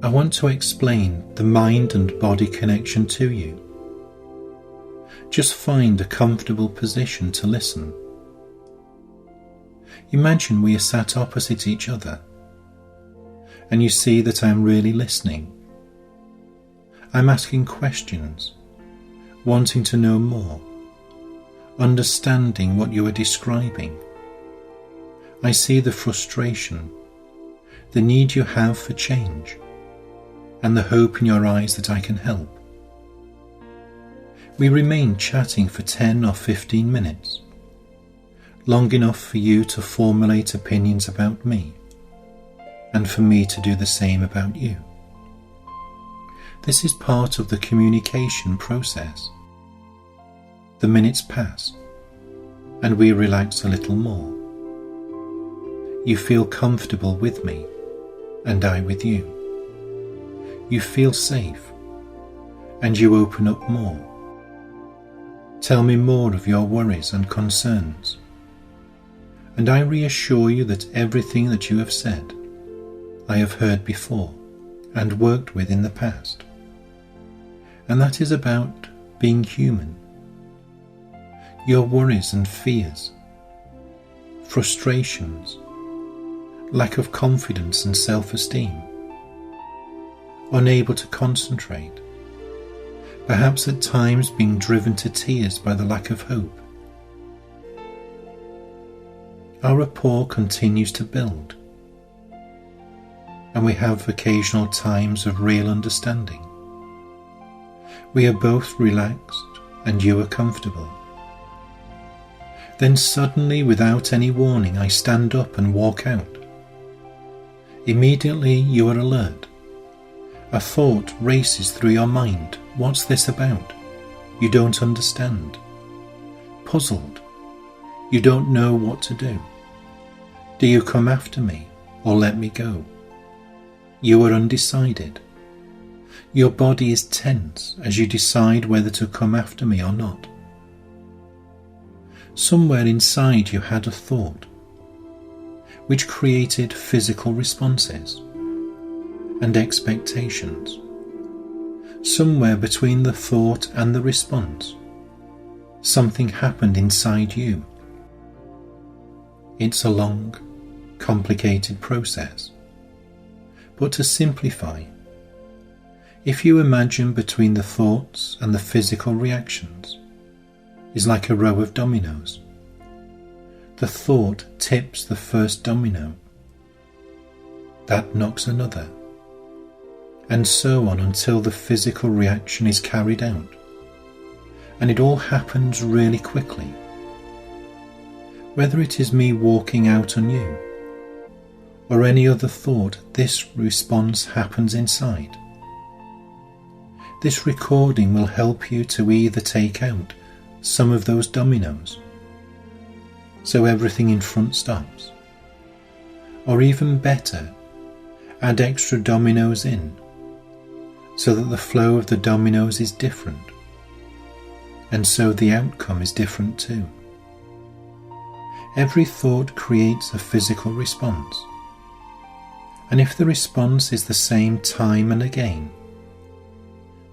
I want to explain the mind and body connection to you. Just find a comfortable position to listen. Imagine we are sat opposite each other, and you see that I am really listening. I'm asking questions, wanting to know more, understanding what you are describing. I see the frustration, the need you have for change, and the hope in your eyes that I can help. We remain chatting for 10 or 15 minutes, long enough for you to formulate opinions about me, and for me to do the same about you. This is part of the communication process. The minutes pass, and we relax a little more. You feel comfortable with me, and I with you. You feel safe, and you open up more. Tell me more of your worries and concerns, and I reassure you that everything that you have said, I have heard before and worked with in the past. And that is about being human. Your worries and fears, frustrations, lack of confidence and self-esteem, unable to concentrate, perhaps at times being driven to tears by the lack of hope. Our rapport continues to build, and we have occasional times of real understanding. We are both relaxed and you are comfortable. Then suddenly, without any warning, I stand up and walk out. Immediately you are alert. A thought races through your mind. What's this about? You don't understand. Puzzled. You don't know what to do. Do you come after me or let me go? You are undecided. Your body is tense as you decide whether to come after me or not. Somewhere inside you had a thought, which created physical responses and expectations. Somewhere between the thought and the response, something happened inside you. It's a long, complicated process. But to simplify, if you imagine between the thoughts and the physical reactions is like a row of dominoes. The thought tips the first domino. That knocks another, and so on until the physical reaction is carried out. And it all happens really quickly. Whether it is me walking out on you, or any other thought, this response happens inside. This recording will help you to either take out some of those dominoes, so everything in front stops, or even better, add extra dominoes in, so that the flow of the dominoes is different, and so the outcome is different too. Every thought creates a physical response, and if the response is the same time and again,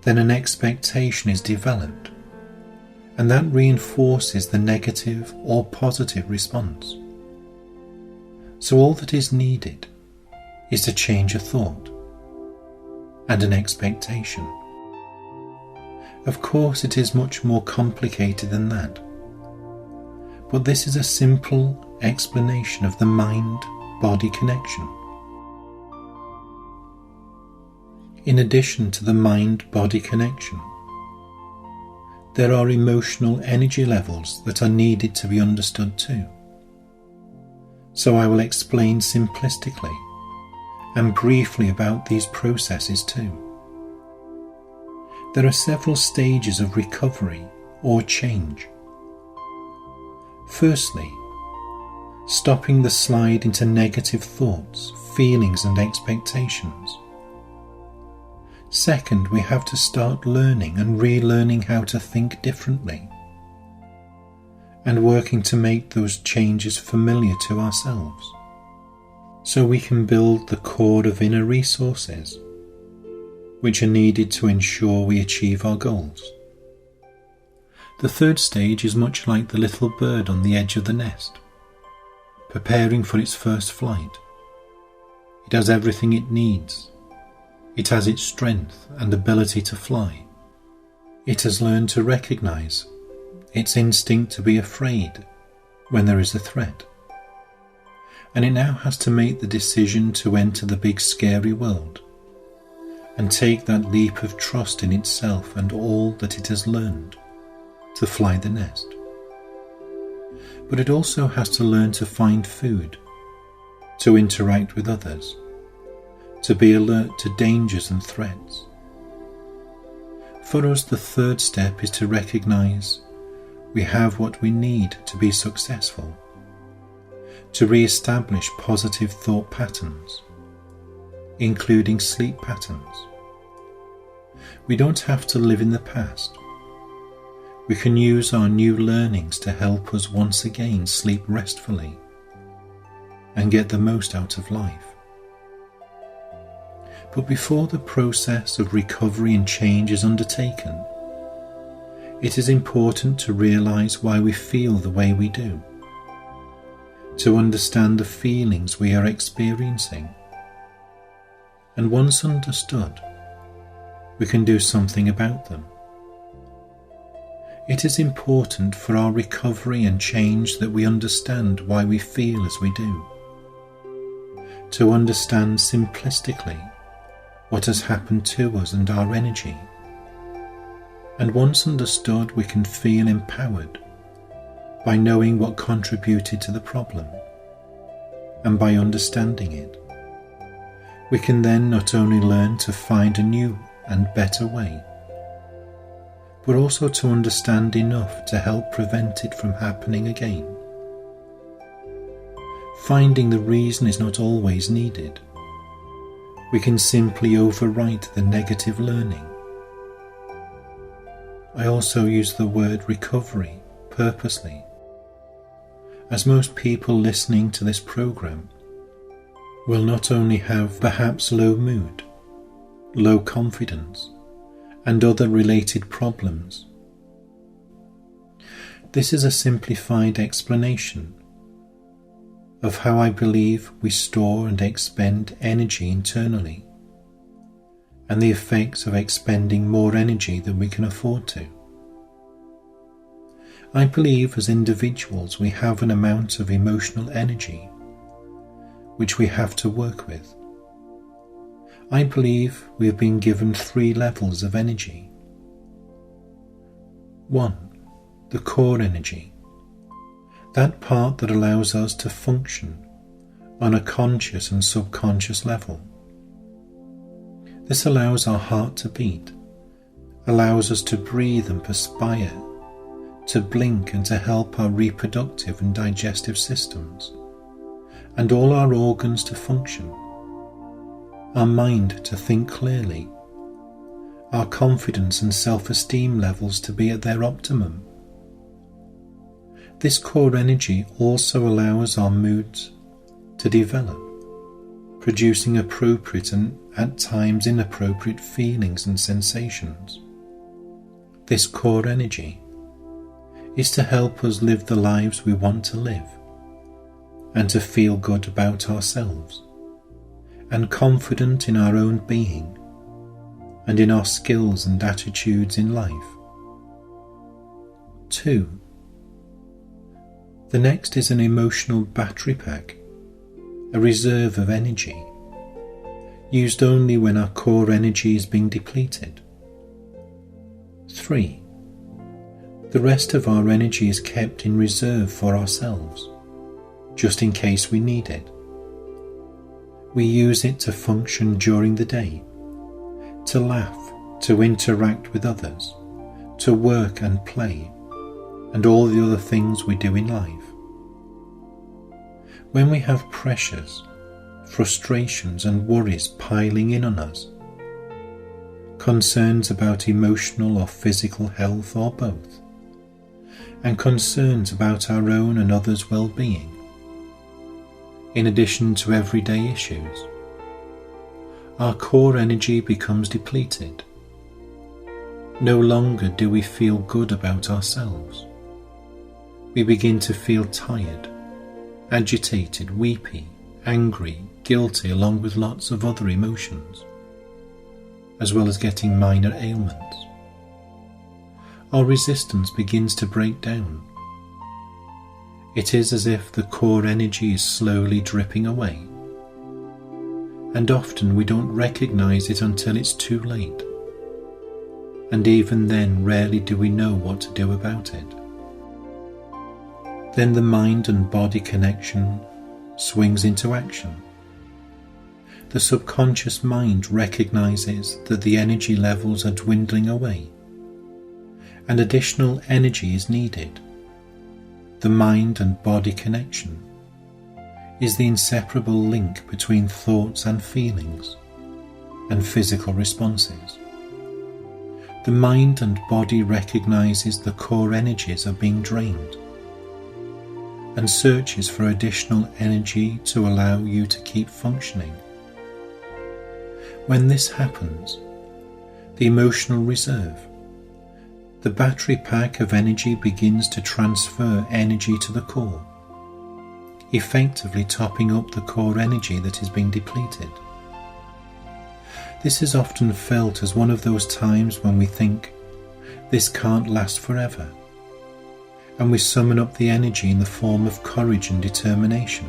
then an expectation is developed, and that reinforces the negative or positive response. So all that is needed is to change a thought and an expectation. Of course, it is much more complicated than that, but this is a simple explanation of the mind-body connection. In addition to the mind-body connection, there are emotional energy levels that are needed to be understood too. So I will explain simplistically and briefly about these processes too. There are several stages of recovery or change. Firstly, stopping the slide into negative thoughts, feelings and expectations. Second, we have to start learning and relearning how to think differently. and working to make those changes familiar to ourselves, so we can build the core of inner resources which are needed to ensure we achieve our goals. The third stage is much like the little bird on the edge of the nest, preparing for its first flight. It has everything it needs. It has its strength and ability to fly. It has learned to recognize its instinct to be afraid when there is a threat. And it now has to make the decision to enter the big scary world and take that leap of trust in itself and all that it has learned to fly the nest. But it also has to learn to find food, to interact with others, to be alert to dangers and threats. For us, the third step is to recognize we have what we need to be successful, to re-establish positive thought patterns, including sleep patterns. We don't have to live in the past. We can use our new learnings to help us once again sleep restfully and get the most out of life. But before the process of recovery and change is undertaken, it is important to realize why we feel the way we do, to understand the feelings we are experiencing. And once understood, we can do something about them. It is important for our recovery and change that we understand why we feel as we do, to understand simplistically what has happened to us and our energy. And once understood, we can feel empowered by knowing what contributed to the problem, and by understanding it, we can then not only learn to find a new and better way, but also to understand enough to help prevent it from happening again. Finding the reason is not always needed. We can simply overwrite the negative learning. I also use the word recovery purposely, as most people listening to this program will not only have perhaps low mood, low confidence, and other related problems. This is a simplified explanation of how I believe we store and expend energy internally, and the effects of expending more energy than we can afford to. I believe as individuals we have an amount of emotional energy which we have to work with. I believe we have been given 3 levels of energy. 1. The core energy, that part that allows us to function on a conscious and subconscious level. This allows our heart to beat, allows us to breathe and perspire, to blink and to help our reproductive and digestive systems, and all our organs to function, our mind to think clearly, our confidence and self-esteem levels to be at their optimum. This core energy also allows our moods to develop, producing appropriate and at times inappropriate feelings and sensations. This core energy is to help us live the lives we want to live, and to feel good about ourselves, and confident in our own being, and in our skills and attitudes in life. 2. The next is an emotional battery pack, a reserve of energy, used only when our core energy is being depleted. 3. The rest of our energy is kept in reserve for ourselves, just in case we need it. We use it to function during the day, to laugh, to interact with others, to work and play, and all the other things we do in life. When we have pressures, frustrations and worries piling in on us, concerns about emotional or physical health or both, and concerns about our own and others' well-being, in addition to everyday issues, our core energy becomes depleted. No longer do we feel good about ourselves. We begin to feel tired, agitated, weepy, angry, guilty, along with lots of other emotions, as well as getting minor ailments. Our resistance begins to break down. It is as if the core energy is slowly dripping away, and often we don't recognize it until it's too late. And even then, rarely do we know what to do about it. Then the mind and body connection swings into action. The subconscious mind recognizes that the energy levels are dwindling away, and additional energy is needed. The mind and body connection is the inseparable link between thoughts and feelings and physical responses. The mind and body recognizes the core energies are being drained and searches for additional energy to allow you to keep functioning. When this happens, the emotional reserve, the battery pack of energy, begins to transfer energy to the core, effectively topping up the core energy that is being depleted. This is often felt as one of those times when we think, this can't last forever, and we summon up the energy in the form of courage and determination.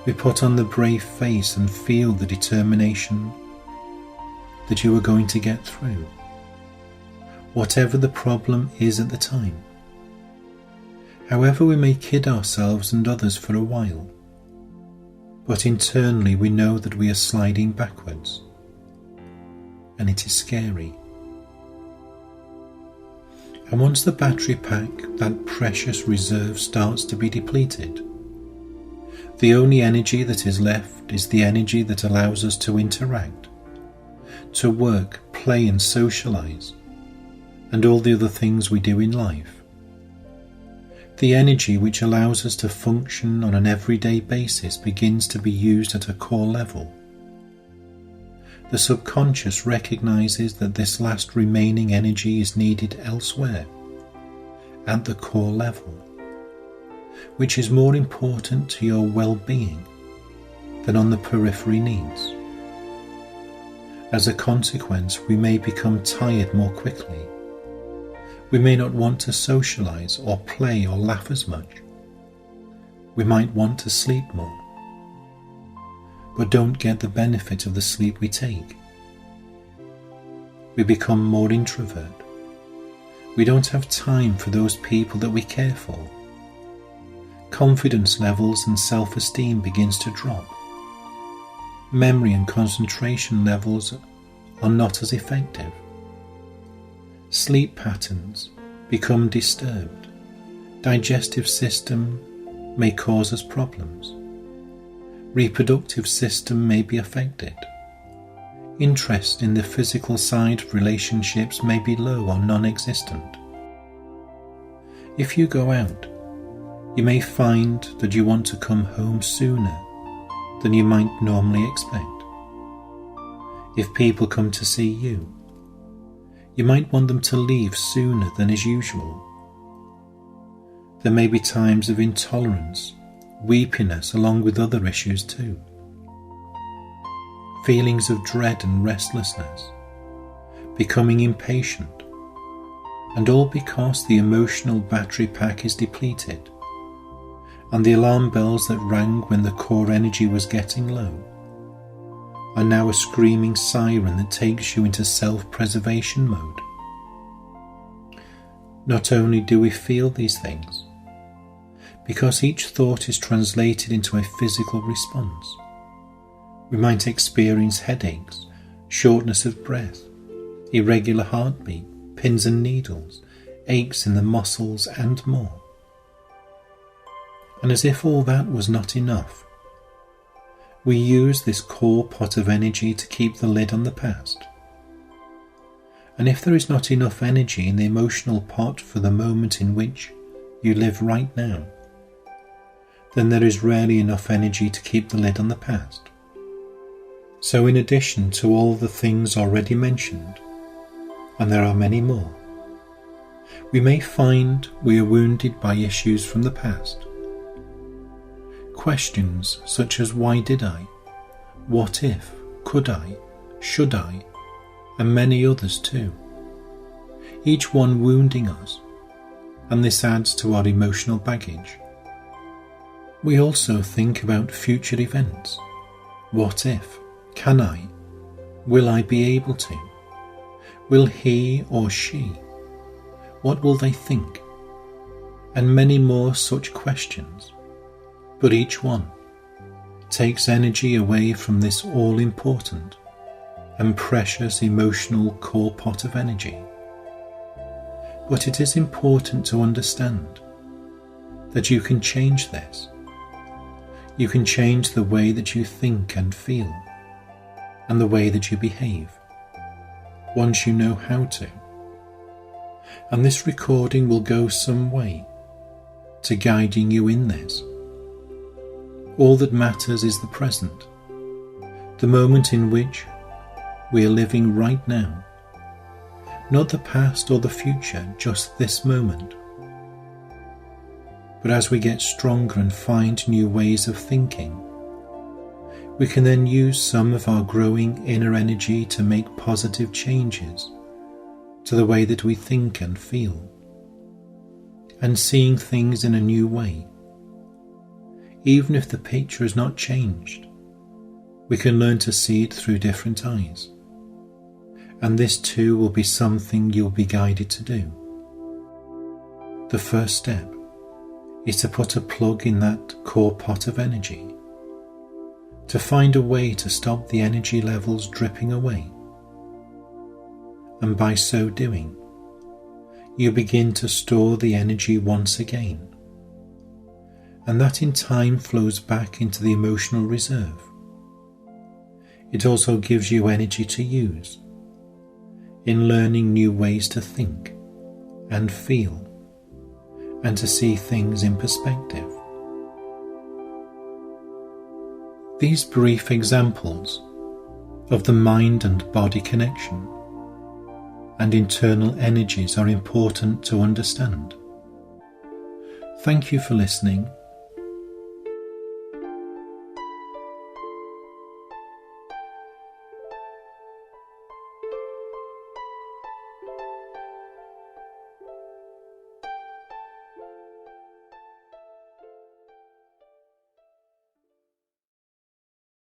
We put on the brave face and feel the determination that you are going to get through, whatever the problem is at the time. However, we may kid ourselves and others for a while, but internally we know that we are sliding backwards, and it is scary. And once the battery pack, that precious reserve, starts to be depleted, the only energy that is left is the energy that allows us to interact, to work, play and socialize, and all the other things we do in life. The energy which allows us to function on an everyday basis begins to be used at a core level. The subconscious recognizes that this last remaining energy is needed elsewhere, at the core level, which is more important to your well-being than on the periphery needs. As a consequence, we may become tired more quickly. We may not want to socialize or play or laugh as much. We might want to sleep more, but don't get the benefit of the sleep we take. We become more introvert. We don't have time for those people that we care for. Confidence levels and self-esteem begins to drop. Memory and concentration levels are not as effective. Sleep patterns become disturbed. Digestive system may cause us problems. Reproductive system may be affected. Interest in the physical side of relationships may be low or non-existent. If you go out, you may find that you want to come home sooner than you might normally expect. If people come to see you, you might want them to leave sooner than is usual. There may be times of intolerance, weepiness, along with other issues too. Feelings of dread and restlessness, becoming impatient, and all because the emotional battery pack is depleted, and the alarm bells that rang when the core energy was getting low are now a screaming siren that takes you into self-preservation mode. Not only do we feel these things, because each thought is translated into a physical response, we might experience headaches, shortness of breath, irregular heartbeat, pins and needles, aches in the muscles and more. And as if all that was not enough, we use this core pot of energy to keep the lid on the past. And if there is not enough energy in the emotional pot for the moment in which you live right now, then there is rarely enough energy to keep the lid on the past. So in addition to all the things already mentioned, and there are many more, we may find we are wounded by issues from the past. Questions such as why did I, what if, could I, should I, and many others too, each one wounding us, and this adds to our emotional baggage. We also think about future events. What if? Can I? Will I be able to? Will he or she? What will they think? And many more such questions. But each one takes energy away from this all-important and precious emotional core pot of energy. But it is important to understand that you can change this. You can change the way that you think and feel, and the way that you behave, once you know how to. And this recording will go some way to guiding you in this. All that matters is the present, the moment in which we are living right now, not the past or the future, just this moment. But as we get stronger and find new ways of thinking, we can then use some of our growing inner energy to make positive changes to the way that we think and feel, and seeing things in a new way. Even if the picture has not changed, we can learn to see it through different eyes. And this too will be something you'll be guided to do. The first step is to put a plug in that core pot of energy, to find a way to stop the energy levels dripping away. And by so doing, you begin to store the energy once again, and that in time flows back into the emotional reserve. It also gives you energy to use in learning new ways to think and feel and to see things in perspective. These brief examples of the mind and body connection and internal energies are important to understand. Thank you for listening,